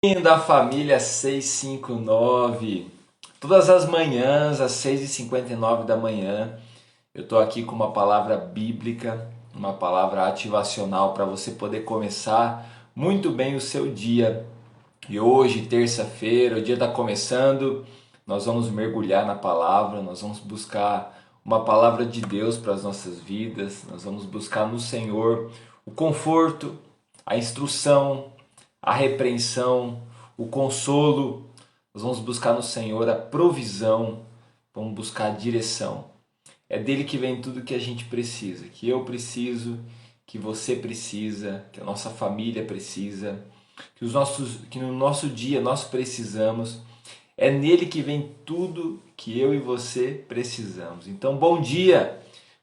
Da família 659, todas as manhãs às 6h59 da manhã, eu estou aqui com uma palavra bíblica, uma palavra ativacional para você poder começar muito bem o seu dia. E hoje, terça-feira, o dia está começando, nós vamos mergulhar na palavra, nós vamos buscar uma palavra de Deus para as nossas vidas, nós vamos buscar no Senhor o conforto, a instrução, a repreensão, o consolo. Nós vamos buscar no Senhor a provisão, vamos buscar a direção. É dele que vem tudo que a gente precisa, que eu preciso, que você precisa, que a nossa família precisa, que no nosso dia nós precisamos. É nele que vem tudo que eu e você precisamos. Então, bom dia!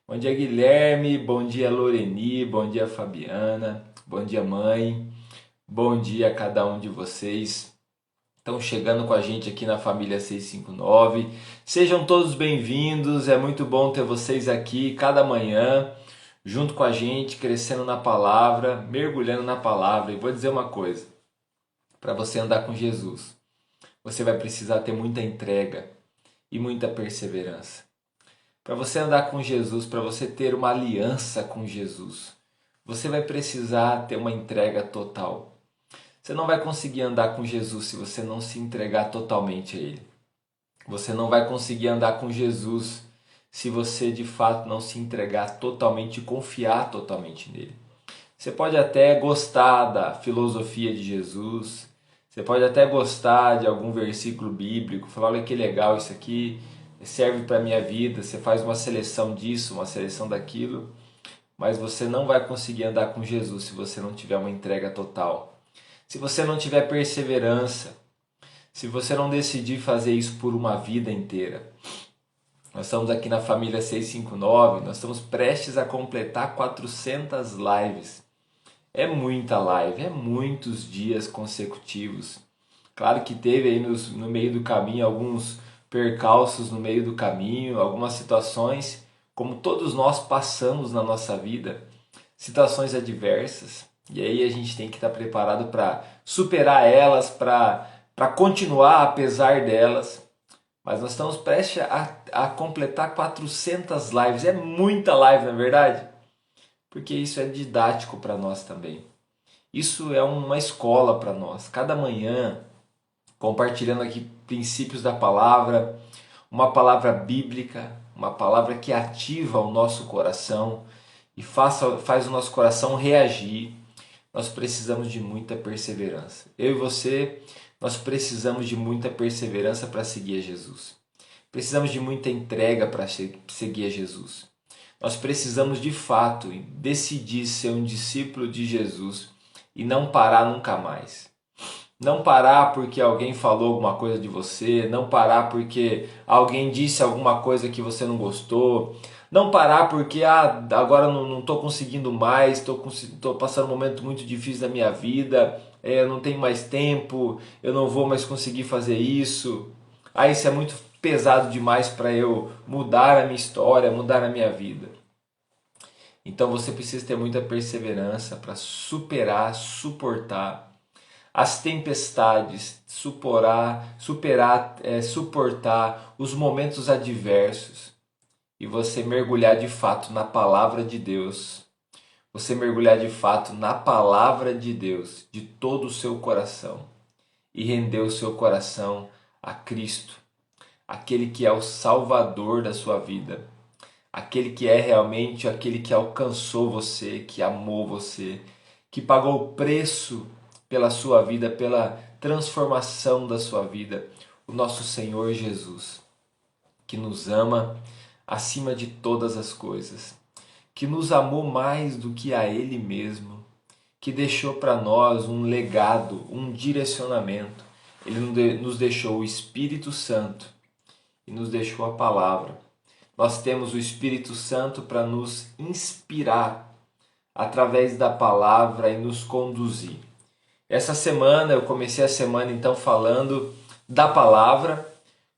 Bom dia, Guilherme, bom dia, Loreni, bom dia, Fabiana, bom dia, mãe, bom dia a cada um de vocês. Estão chegando com a gente aqui na família 659. Sejam todos bem-vindos, é muito bom ter vocês aqui cada manhã, junto com a gente, crescendo na palavra, mergulhando na palavra. E vou dizer uma coisa, para você andar com Jesus, você vai precisar ter muita entrega e muita perseverança. Para você andar com Jesus, para você ter uma aliança com Jesus, você vai precisar ter uma entrega total. Você não vai conseguir andar com Jesus se você não se entregar totalmente a Ele. Você não vai conseguir andar com Jesus se você de fato não se entregar totalmente e confiar totalmente nele. Você pode até gostar da filosofia de Jesus, você pode até gostar de algum versículo bíblico, falar, olha que legal isso aqui, serve para a minha vida, você faz uma seleção disso, uma seleção daquilo, mas você não vai conseguir andar com Jesus se você não tiver uma entrega total. Se você não tiver perseverança, se você não decidir fazer isso por uma vida inteira. Nós estamos aqui na família 659, nós estamos prestes a completar 400 lives. É muita live, é muitos dias consecutivos. Claro que teve aí no meio do caminho alguns percalços no meio do caminho, algumas situações, como todos nós passamos na nossa vida, situações adversas. E aí a gente tem que estar preparado para superar elas, para continuar apesar delas. Mas nós estamos prestes a completar 400 lives. É muita live, na verdade? Porque isso é didático para nós também. Isso é uma escola para nós. Cada manhã, compartilhando aqui princípios da palavra, uma palavra bíblica, uma palavra que ativa o nosso coração e faz o nosso coração reagir. Nós precisamos de muita perseverança. Eu e você, nós precisamos de muita perseverança para seguir a Jesus. Precisamos de muita entrega para seguir a Jesus. Nós precisamos de fato decidir ser um discípulo de Jesus e não parar nunca mais. Não parar porque alguém falou alguma coisa de você, não parar porque alguém disse alguma coisa que você não gostou, não parar porque agora não estou conseguindo mais, estou passando um momento muito difícil da minha vida, eu não tenho mais tempo, eu não vou mais conseguir fazer isso. Isso é muito pesado demais para eu mudar a minha história, mudar a minha vida. Então você precisa ter muita perseverança para superar, suportar as tempestades, suportar os momentos adversos e você mergulhar de fato na palavra de Deus. Você mergulhar de fato na palavra de Deus de todo o seu coração e render o seu coração a Cristo, aquele que é o Salvador da sua vida, aquele que é realmente aquele que alcançou você, que amou você, que pagou o preço pela sua vida, pela transformação da sua vida, o nosso Senhor Jesus, que nos ama acima de todas as coisas, que nos amou mais do que a Ele mesmo, que deixou para nós um legado, um direcionamento. Ele nos deixou o Espírito Santo e nos deixou a palavra. Nós temos o Espírito Santo para nos inspirar através da palavra e nos conduzir. Essa semana eu comecei a semana então falando da palavra,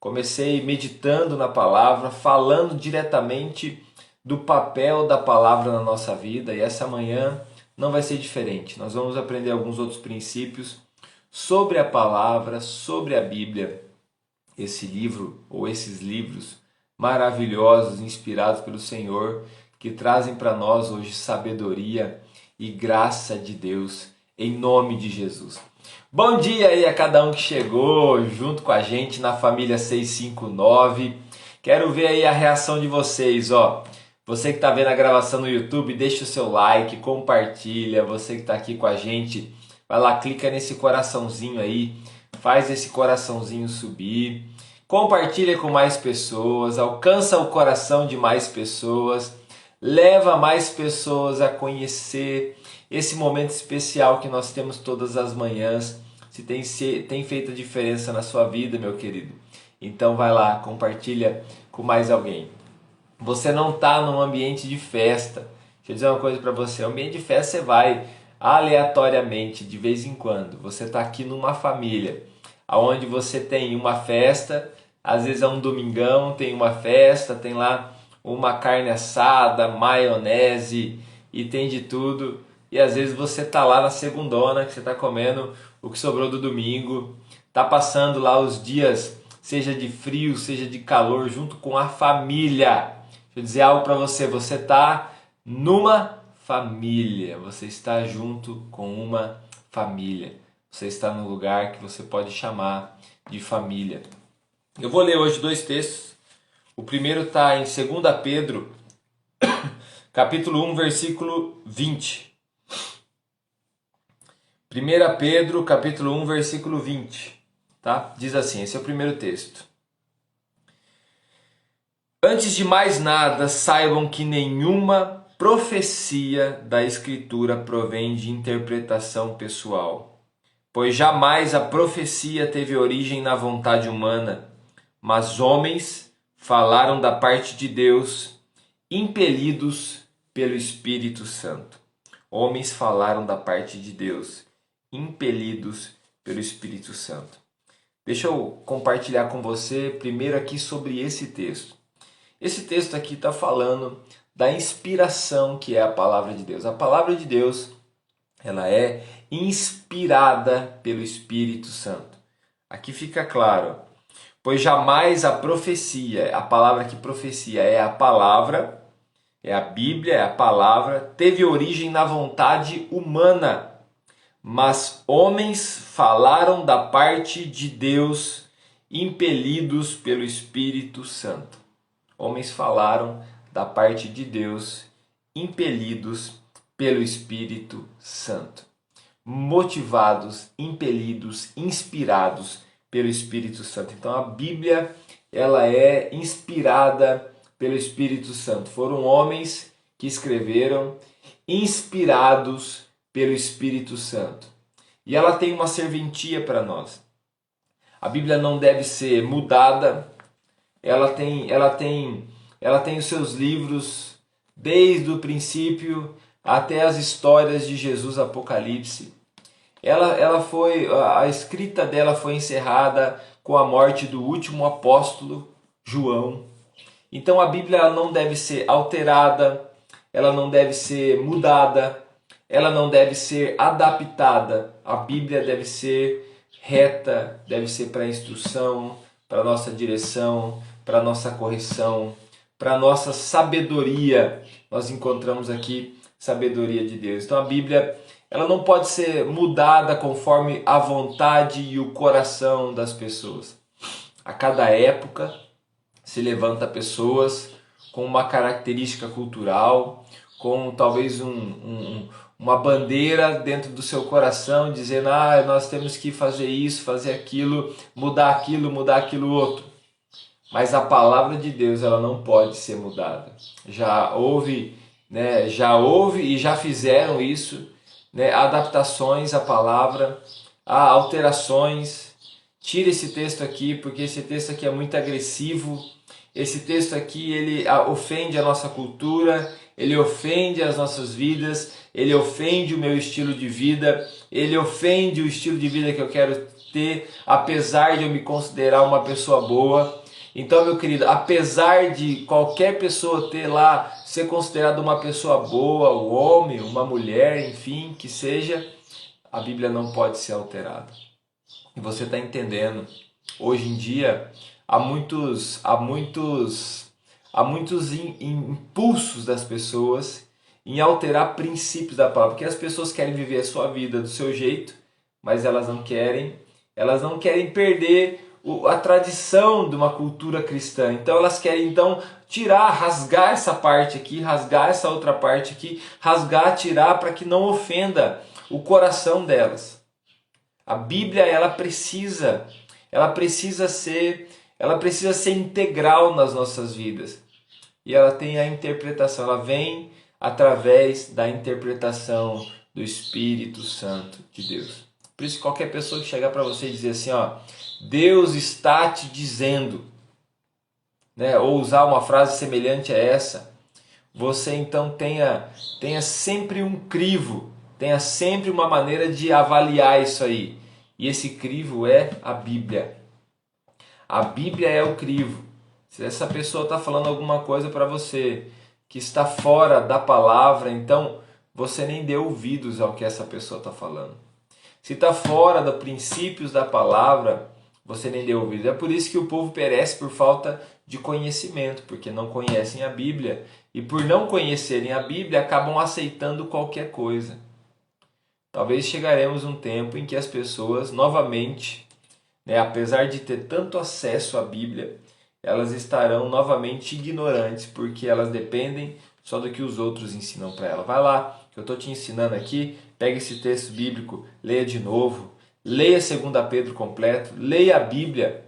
comecei meditando na palavra, falando diretamente do papel da palavra na nossa vida e essa manhã não vai ser diferente. Nós vamos aprender alguns outros princípios sobre a palavra, sobre a Bíblia, esse livro ou esses livros maravilhosos, inspirados pelo Senhor, que trazem para nós hoje sabedoria e graça de Deus, em nome de Jesus. Bom dia aí a cada um que chegou junto com a gente na família 659. Quero ver aí a reação de vocês, ó. Você que está vendo a gravação no YouTube, deixa o seu like, compartilha. Você que está aqui com a gente, vai lá, clica nesse coraçãozinho aí, faz esse coraçãozinho subir. Compartilha com mais pessoas, alcança o coração de mais pessoas, leva mais pessoas a conhecer esse momento especial que nós temos todas as manhãs. Se tem feito a diferença na sua vida, meu querido, então vai lá, compartilha com mais alguém. Você não está num ambiente de festa. Deixa eu dizer uma coisa para você, o ambiente de festa você vai aleatoriamente, de vez em quando. Você está aqui numa família, onde você tem uma festa, às vezes é um domingão, tem uma festa, tem lá uma carne assada, maionese e tem de tudo. E às vezes você está lá na segundona, que você está comendo o que sobrou do domingo, está passando lá os dias, seja de frio, seja de calor, junto com a família. Deixa eu dizer algo para você, você está numa família, você está junto com uma família. Você está num lugar que você pode chamar de família. Eu vou ler hoje dois textos. O primeiro está em 2 Pedro, capítulo 1, versículo 20. 1 Pedro, capítulo 1, versículo 20. Tá? Diz assim, esse é o primeiro texto. Antes de mais nada, saibam que nenhuma profecia da Escritura provém de interpretação pessoal, pois jamais a profecia teve origem na vontade humana, mas homens falaram da parte de Deus, impelidos pelo Espírito Santo. Homens falaram da parte de Deus, impelidos pelo Espírito Santo. Deixa eu compartilhar com você primeiro aqui sobre esse texto. Esse texto aqui está falando da inspiração que é a palavra de Deus. A palavra de Deus, ela é inspirada pelo Espírito Santo. Aqui fica claro, pois jamais a profecia, a palavra que profecia é a palavra, é a Bíblia, é a palavra, teve origem na vontade humana, mas homens falaram da parte de Deus, impelidos pelo Espírito Santo. Homens falaram da parte de Deus, impelidos pelo Espírito Santo. Motivados, impelidos, inspirados pelo Espírito Santo. Então a Bíblia, ela é inspirada pelo Espírito Santo. Foram homens que escreveram, inspirados pelo Espírito Santo. E ela tem uma serventia para nós. A Bíblia não deve ser mudada. Ela tem os seus livros desde o princípio até as histórias de Jesus, Apocalipse. A escrita dela foi encerrada com a morte do último apóstolo, João. Então a Bíblia não deve ser alterada, ela não deve ser mudada, ela não deve ser adaptada. A Bíblia deve ser reta, deve ser para instrução, para nossa direção, para nossa correção, para nossa sabedoria. Nós encontramos aqui sabedoria de Deus. Então a Bíblia, ela não pode ser mudada conforme a vontade e o coração das pessoas. A cada época se levanta pessoas com uma característica cultural, com talvez uma bandeira dentro do seu coração, dizendo, nós temos que fazer isso, fazer aquilo, mudar aquilo outro. Mas a palavra de Deus, ela não pode ser mudada. Já houve e já fizeram isso, adaptações à palavra, alterações. Tira esse texto aqui, porque esse texto aqui é muito agressivo. Esse texto aqui, ele ofende a nossa cultura, ele ofende as nossas vidas, ele ofende o meu estilo de vida, ele ofende o estilo de vida que eu quero ter, apesar de eu me considerar uma pessoa boa. Então, meu querido, apesar de qualquer pessoa ter lá, ser considerada uma pessoa boa, um homem, uma mulher, enfim, que seja, a Bíblia não pode ser alterada. E você está entendendo. Hoje em dia há muitos impulsos das pessoas em alterar princípios da palavra, porque as pessoas querem viver a sua vida do seu jeito, mas elas não querem perder a tradição de uma cultura cristã. Então elas querem tirar, rasgar essa parte aqui, rasgar essa outra parte aqui, rasgar, tirar para que não ofenda o coração delas. A Bíblia ela precisa ser integral nas nossas vidas. E ela tem a interpretação, ela vem através da interpretação do Espírito Santo de Deus. Por isso, qualquer pessoa que chegar para você e dizer assim, Deus está te dizendo, né, ou usar uma frase semelhante a essa, você então tenha sempre um crivo, tenha sempre uma maneira de avaliar isso aí. E esse crivo é a Bíblia. A Bíblia é o crivo. Se essa pessoa está falando alguma coisa para você que está fora da palavra, então você nem dê ouvidos ao que essa pessoa está falando. Se está fora dos princípios da palavra, você nem dê ouvidos. É por isso que o povo perece por falta de conhecimento, porque não conhecem a Bíblia. E por não conhecerem a Bíblia, acabam aceitando qualquer coisa. Talvez chegaremos um tempo em que as pessoas novamente, apesar de ter tanto acesso à Bíblia, elas estarão novamente ignorantes, porque elas dependem só do que os outros ensinam para elas. Vai lá, que eu estou te ensinando aqui, pega esse texto bíblico, leia de novo, leia 2 Pedro completo, leia a Bíblia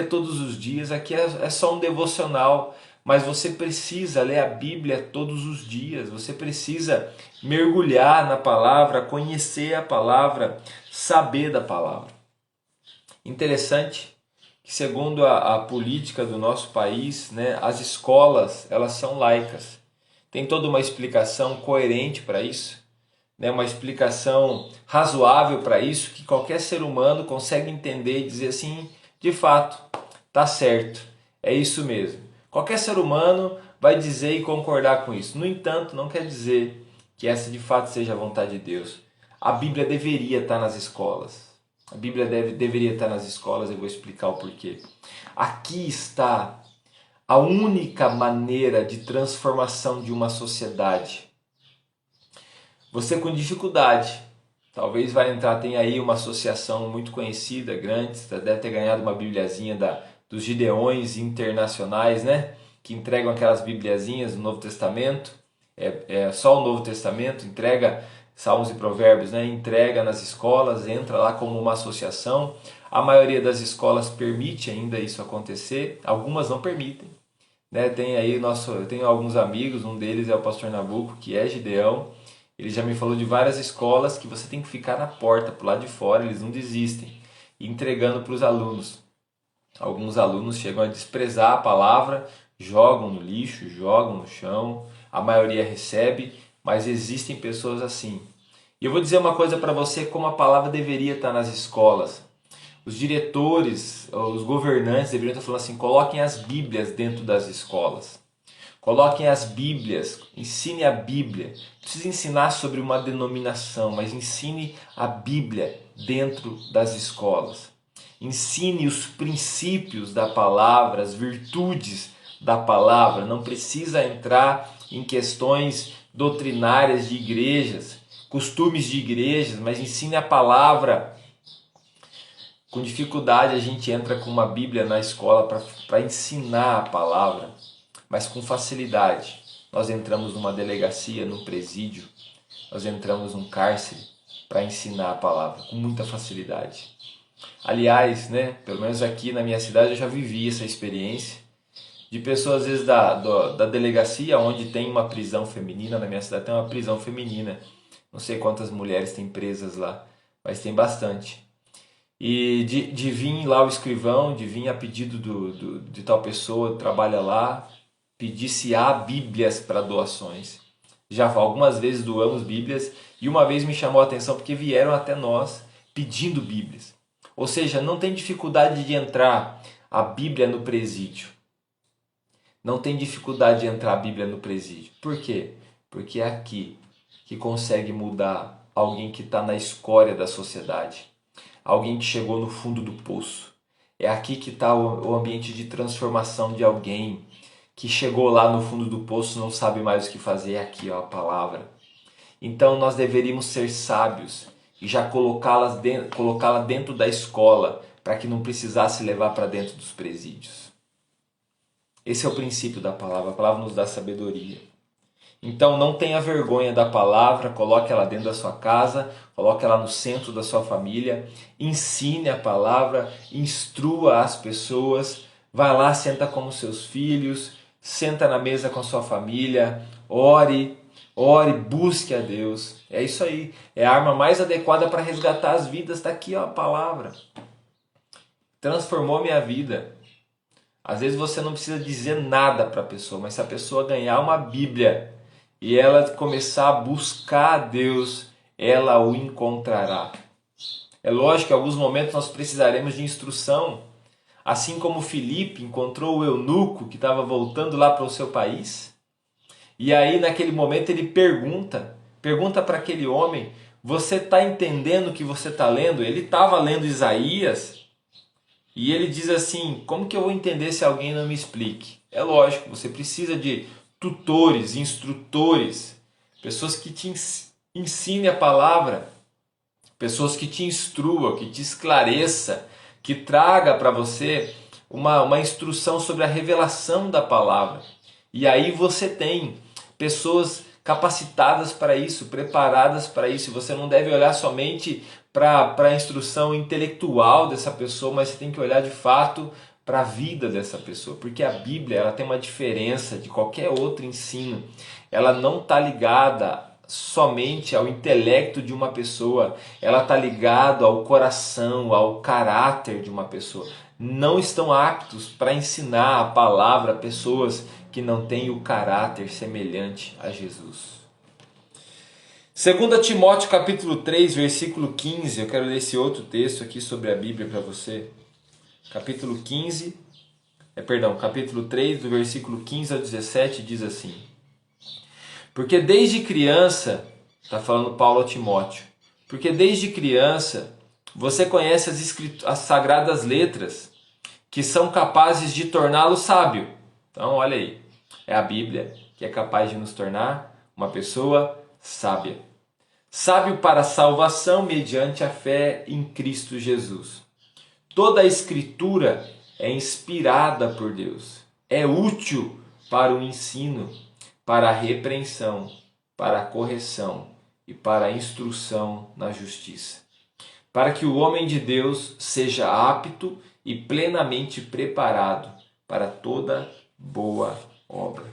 todos os dias. Aqui é só um devocional, mas você precisa ler a Bíblia todos os dias, você precisa mergulhar na palavra, conhecer a palavra, saber da palavra. Interessante que, segundo a política do nosso país, as escolas elas são laicas. Tem toda uma explicação coerente para isso, uma explicação razoável para isso, que qualquer ser humano consegue entender e dizer assim, de fato, está certo, é isso mesmo. Qualquer ser humano vai dizer e concordar com isso. No entanto, não quer dizer que essa de fato seja a vontade de Deus. A Bíblia deveria estar nas escolas. A Bíblia deveria estar nas escolas, eu vou explicar o porquê. Aqui está a única maneira de transformação de uma sociedade. Você com dificuldade, talvez vai entrar, tem aí uma associação muito conhecida, grande, você deve ter ganhado uma bibliazinha dos Gideões internacionais, que entregam aquelas bibliazinhas do Novo Testamento, é só o Novo Testamento, entrega Salmos e Provérbios, entrega nas escolas, entra lá como uma associação. A maioria das escolas permite ainda isso acontecer, algumas não permitem. Eu tenho alguns amigos, um deles é o pastor Nabuco, que é Gideão. Ele já me falou de várias escolas que você tem que ficar na porta, pro lado de fora, eles não desistem, entregando para os alunos. Alguns alunos chegam a desprezar a palavra, jogam no lixo, jogam no chão, a maioria recebe, mas existem pessoas assim. E eu vou dizer uma coisa para você, como a palavra deveria estar nas escolas. Os diretores, os governantes deveriam estar falando assim, coloquem as Bíblias dentro das escolas. Coloquem as Bíblias, ensine a Bíblia. Não precisa ensinar sobre uma denominação, mas ensine a Bíblia dentro das escolas. Ensine os princípios da palavra, as virtudes da palavra. Não precisa entrar em questões doutrinárias de igrejas, costumes de igrejas, mas ensine a palavra. Com dificuldade a gente entra com uma Bíblia na escola para ensinar a palavra, mas com facilidade. Nós entramos numa delegacia, num presídio, nós entramos num cárcere para ensinar a palavra, com muita facilidade. Aliás, pelo menos aqui na minha cidade eu já vivi essa experiência de pessoas, às vezes, da delegacia, onde tem uma prisão feminina. Na minha cidade tem uma prisão feminina. Não sei quantas mulheres tem presas lá, mas tem bastante. E de vir lá o escrivão, de vir a pedido de tal pessoa que trabalha lá, pedir se há Bíblias para doações. Já algumas vezes doamos Bíblias, e uma vez me chamou a atenção porque vieram até nós pedindo Bíblias. Ou seja, não tem dificuldade de entrar a Bíblia no presídio. Não tem dificuldade de entrar a Bíblia no presídio. Por quê? Porque é aqui que consegue mudar alguém que está na escória da sociedade. alguém que chegou no fundo do poço. É aqui que está o ambiente de transformação de alguém que chegou lá no fundo do poço, não sabe mais o que fazer. É aqui, ó, a palavra. Então nós deveríamos ser sábios e já colocá-la dentro da escola, para que não precisasse levar para dentro dos presídios. Esse é o princípio da palavra. A palavra nos dá sabedoria. Então não tenha vergonha da palavra, coloque ela dentro da sua casa, coloque ela no centro da sua família, ensine a palavra, instrua as pessoas, vai lá, senta com os seus filhos, senta na mesa com a sua família, ore, busque a Deus. É isso aí, é a arma mais adequada para resgatar as vidas. Está aqui, ó, a palavra. Transformou minha vida. Às vezes você não precisa dizer nada para a pessoa, mas se a pessoa ganhar uma Bíblia e ela começar a buscar a Deus, ela o encontrará. É lógico que em alguns momentos nós precisaremos de instrução, assim como Filipe encontrou o eunuco que estava voltando lá para o seu país. E aí naquele momento ele pergunta para aquele homem: você está entendendo o que você está lendo? Ele estava lendo Isaías e ele diz assim: como que eu vou entender se alguém não me explique? É lógico, você precisa de tutores, instrutores, pessoas que te ensinem a palavra, pessoas que te instruam, que te esclareça, que traga para você uma instrução sobre a revelação da palavra. E aí você tem pessoas capacitadas para isso, preparadas para isso. Você não deve olhar somente para a instrução intelectual dessa pessoa, mas você tem que olhar de fato para a vida dessa pessoa, porque a Bíblia ela tem uma diferença de qualquer outro ensino. Ela não está ligada somente ao intelecto de uma pessoa, ela está ligada ao coração, ao caráter de uma pessoa. Não estão aptos para ensinar a palavra a pessoas que não têm o caráter semelhante a Jesus. 2 Timóteo capítulo 3, versículo 15, eu quero ler esse outro texto aqui sobre a Bíblia para você. Capítulo 3, do versículo 15 ao 17, diz assim: porque desde criança, está falando Paulo a Timóteo, porque desde criança você conhece as sagradas letras, que são capazes de torná-lo sábio. Então olha aí, é a Bíblia que é capaz de nos tornar uma pessoa sábia. Sábio para a salvação mediante a fé em Cristo Jesus. Toda a Escritura é inspirada por Deus, é útil para o ensino, para a repreensão, para a correção e para a instrução na justiça, para que o homem de Deus seja apto e plenamente preparado para toda boa obra.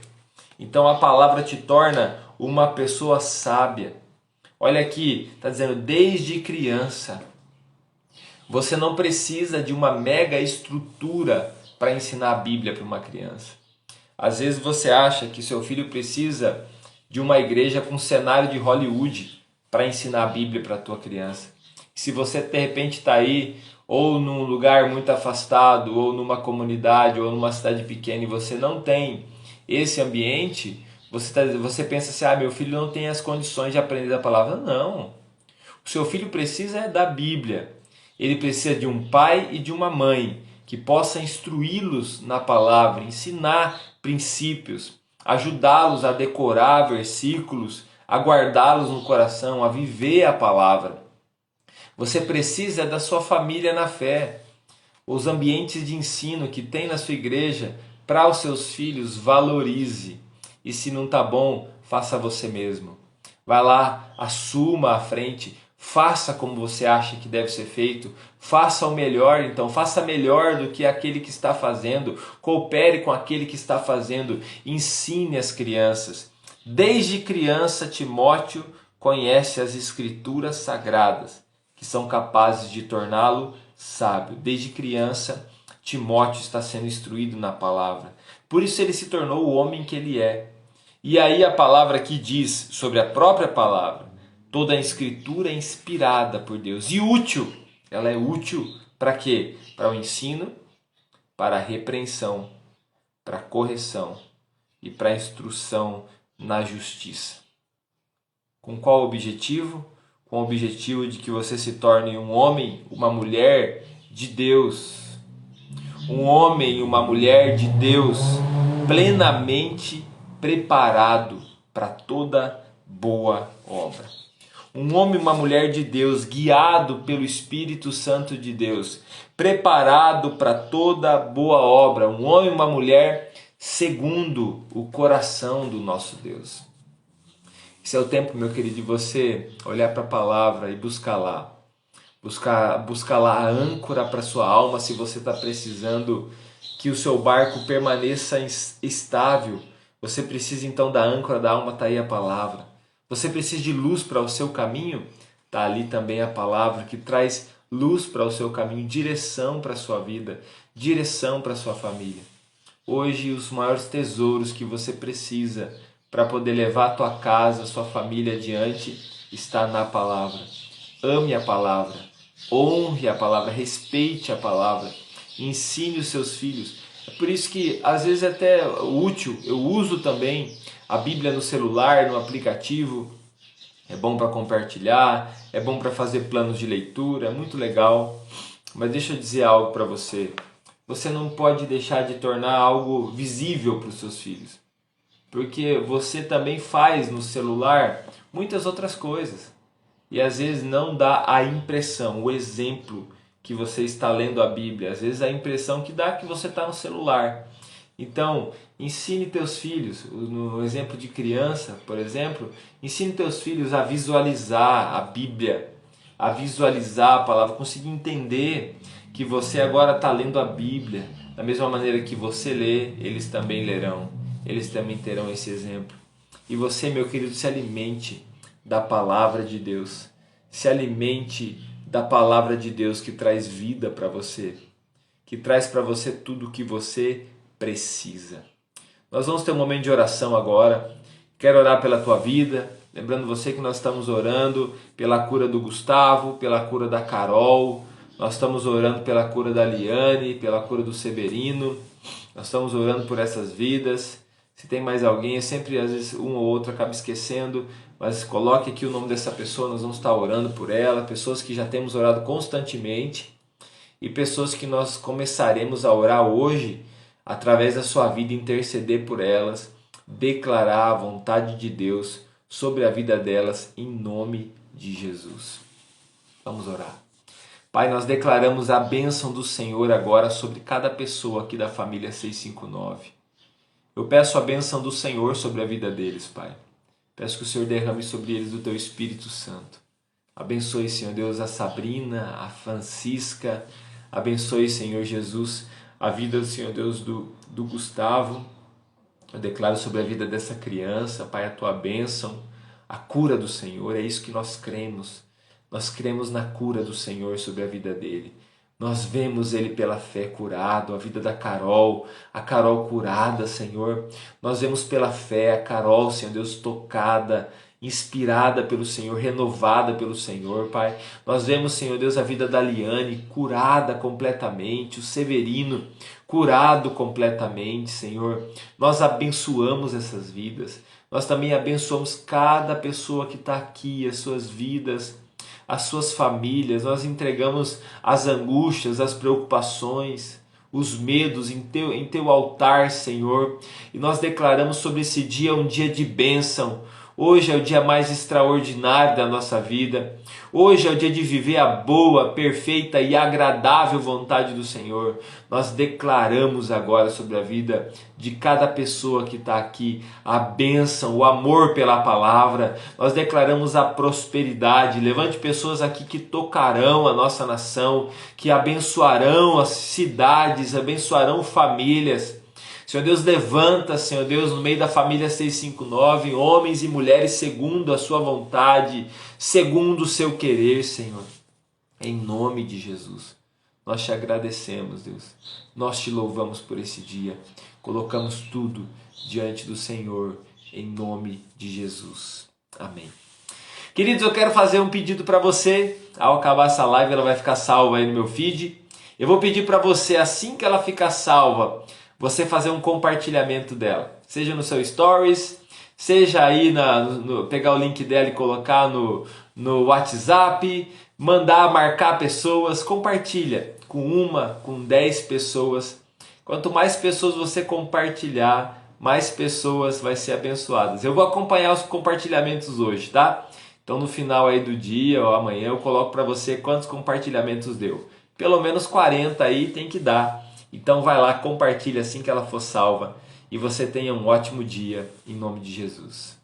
Então a palavra te torna uma pessoa sábia. Olha aqui, está dizendo desde criança. Você não precisa de uma mega estrutura para ensinar a Bíblia para uma criança. Às vezes você acha que seu filho precisa de uma igreja com cenário de Hollywood para ensinar a Bíblia para a tua criança. Se você de repente está aí ou num lugar muito afastado, ou numa comunidade, ou numa cidade pequena e você não tem esse ambiente, você pensa assim, meu filho não tem as condições de aprender a palavra. Não, o seu filho precisa da Bíblia. Ele precisa de um pai e de uma mãe que possa instruí-los na palavra, ensinar princípios, ajudá-los a decorar versículos, a guardá-los no coração, a viver a palavra. Você precisa da sua família na fé. Os ambientes de ensino que tem na sua igreja, para os seus filhos, valorize. E se não está bom, faça você mesmo. Vai lá, assuma a frente, faça como você acha que deve ser feito, faça o melhor, então faça melhor do que aquele que está fazendo, coopere com aquele que está fazendo, ensine as crianças. Desde criança, Timóteo conhece as escrituras sagradas, que são capazes de torná-lo sábio. Desde criança, Timóteo está sendo instruído na palavra. Por isso ele se tornou o homem que ele é. E aí a palavra que diz sobre a própria palavra, toda a escritura é inspirada por Deus e útil. Ela é útil para quê? Para o ensino, para a repreensão, para a correção e para a instrução na justiça. Com qual objetivo? com o objetivo de que você se torne um homem, uma mulher de Deus. Um homem e uma mulher de Deus plenamente preparado para toda boa obra. Um homem e uma mulher de Deus guiado pelo Espírito Santo de Deus, preparado para toda boa obra. Um homem e uma mulher segundo o coração do nosso Deus. Esse é o tempo, meu querido, de você olhar para a palavra e buscar lá. Buscar lá a âncora para sua alma se você está precisando que o seu barco permaneça estável. Você precisa então da âncora da alma, está aí a palavra. Você precisa de luz para o seu caminho? Está ali também a palavra que traz luz para o seu caminho, direção para a sua vida, direção para a sua família. Hoje os maiores tesouros que você precisa para poder levar a tua casa, a sua família adiante, está na palavra. Ame a palavra, honre a palavra, respeite a palavra, ensine os seus filhos. É por isso que às vezes é até útil, eu uso também a Bíblia no celular, no aplicativo. É bom para compartilhar, é bom para fazer planos de leitura, é muito legal. Mas deixa eu dizer algo para você. Você não pode deixar de tornar algo visível para os seus filhos. Porque você também faz no celular muitas outras coisas. E às vezes não dá a impressão, o exemplo que você está lendo a Bíblia. Às vezes a impressão que dá que você está no celular. Então, ensine teus filhos, no exemplo de criança, por exemplo, ensine teus filhos a visualizar a Bíblia, a visualizar a palavra, conseguir entender que você agora está lendo a Bíblia. Da mesma maneira que você lê, eles também lerão, eles também terão esse exemplo. E você, meu querido, se alimente da palavra de Deus, se alimente da palavra de Deus que traz vida para você, que traz para você tudo o que você precisa. Nós vamos ter um momento de oração agora. Quero orar pela tua vida, lembrando você que nós estamos orando pela cura do Gustavo, pela cura da Carol, nós estamos orando pela cura da Liane, pela cura do Severino, nós estamos orando por essas vidas. Se tem mais alguém, sempre às vezes um ou outro acaba esquecendo, mas coloque aqui o nome dessa pessoa, nós vamos estar orando por ela, pessoas que já temos orado constantemente e pessoas que nós começaremos a orar hoje através da sua vida, interceder por elas, declarar a vontade de Deus sobre a vida delas em nome de Jesus. Vamos orar. Pai, nós declaramos a bênção do Senhor agora sobre cada pessoa aqui da família 659. Eu peço a bênção do Senhor sobre a vida deles, Pai. Peço que o Senhor derrame sobre eles o Teu Espírito Santo. Abençoe, Senhor Deus, a Sabrina, a Francisca. Abençoe, Senhor Jesus, a vida do Senhor Deus do Gustavo. Eu declaro sobre a vida dessa criança, Pai, a Tua bênção, a cura do Senhor. É isso que nós cremos. Nós cremos na cura do Senhor sobre a vida dele. Nós vemos ele pela fé curado, a vida da Carol, a Carol curada, Senhor. Nós vemos pela fé a Carol, Senhor Deus, tocada, inspirada pelo Senhor, renovada pelo Senhor, Pai. Nós vemos, Senhor Deus, a vida da Liane curada completamente, o Severino curado completamente, Senhor. Nós abençoamos essas vidas. Nós também abençoamos cada pessoa que está aqui, as suas vidas, as suas famílias. Nós entregamos as angústias, as preocupações, os medos em teu altar, Senhor. E nós declaramos sobre esse dia um dia de bênção. Hoje é o dia mais extraordinário da nossa vida. Hoje é o dia de viver a boa, perfeita e agradável vontade do Senhor. Nós declaramos agora sobre a vida de cada pessoa que está aqui a bênção, o amor pela palavra. Nós declaramos a prosperidade. Levante pessoas aqui que tocarão a nossa nação, que abençoarão as cidades, abençoarão famílias. Senhor Deus, levanta, Senhor Deus, no meio da família 659, homens e mulheres segundo a sua vontade, segundo o seu querer, Senhor. Em nome de Jesus, nós te agradecemos, Deus. Nós te louvamos por esse dia. Colocamos tudo diante do Senhor, em nome de Jesus. Amém. Queridos, eu quero fazer um pedido para você. Ao acabar essa live, ela vai ficar salva aí no meu feed. Eu vou pedir para você, assim que ela ficar salva, você fazer um compartilhamento dela, seja no seu stories, Seja aí pegar o link dela e colocar no WhatsApp, mandar marcar pessoas, compartilha com uma, com 10 pessoas. Quanto mais pessoas você compartilhar, mais pessoas vai ser abençoadas. Eu vou acompanhar os compartilhamentos hoje, tá? Então no final aí do dia ou amanhã eu coloco para você quantos compartilhamentos deu. Pelo menos 40 aí tem que dar. Então vai lá, compartilha assim que ela for salva. E você tenha um ótimo dia, em nome de Jesus.